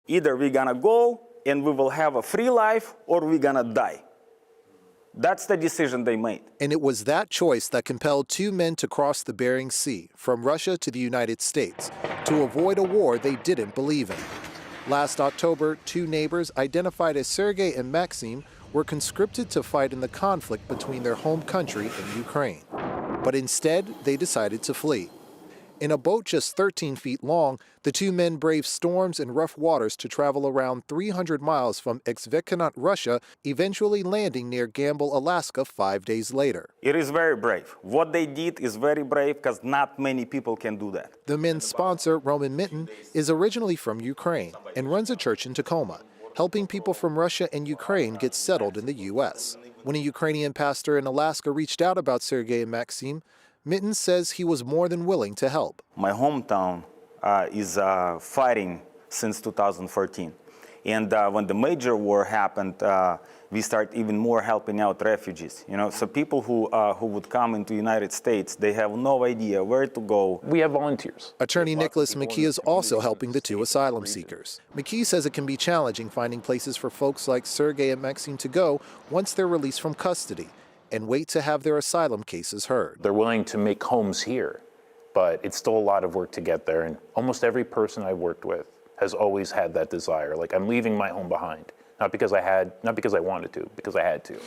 Either we're gonna go and we will have a free life, or we're gonna die. That's the decision they made. And it was that choice that compelled two men to cross the Bering Sea from Russia to the United States to avoid a war they didn't believe in. Last October, two neighbors identified as Sergei and Maxim were conscripted to fight in the conflict between their home country and Ukraine. But instead, they decided to flee. In a boat just 13 feet long, the two men braved storms and rough waters to travel around 300 miles from Exvekanot, Russia, eventually landing near Gamble, Alaska 5 days later. It is very brave. What they did is very brave because not many people can do that. The men's sponsor, Roman Minton, is originally from Ukraine and runs a church in Tacoma, helping people from Russia and Ukraine get settled in the U.S. When a Ukrainian pastor in Alaska reached out about Sergei and Maxim, Minton says he was more than willing to help. My hometown is fighting since 2014. And when the major war happened, we started even more helping out refugees. So people who would come into the United States, they have no idea where to go. We have volunteers. Attorney Nicholas McKee is also helping the two asylum seekers. McKee says it can be challenging finding places for folks like Sergei and Maxim to go once they're released from custody and wait to have their asylum cases heard. They're willing to make homes here, but it's still a lot of work to get there. And almost every person I've worked with has always had that desire. Like, I'm leaving my home behind, not because I wanted to, because I had to.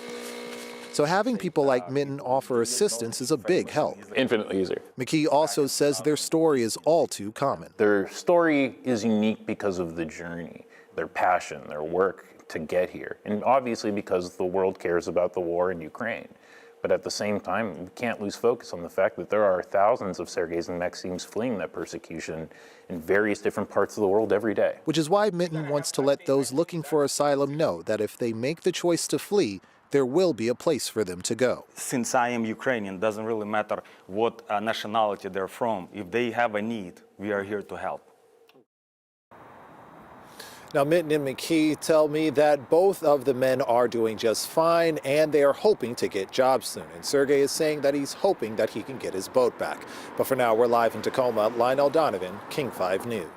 So having people like Minton offer assistance is a big help. Infinitely easier. McKee also says their story is all too common. Their story is unique because of the journey, their passion, their work to get here. And obviously because the world cares about the war in Ukraine. But at the same time, we can't lose focus on the fact that there are thousands of Sergeis and Maxims fleeing that persecution in various different parts of the world every day. Which is why Minton wants to let those looking for asylum know that if they make the choice to flee, there will be a place for them to go. Since I am Ukrainian, doesn't really matter what nationality they're from. If they have a need, we are here to help. Now, Minton and McKee tell me that both of the men are doing just fine and they are hoping to get jobs soon. And Sergei is saying that he's hoping that he can get his boat back. But for now, we're live in Tacoma. Lionel Donovan, King 5 News.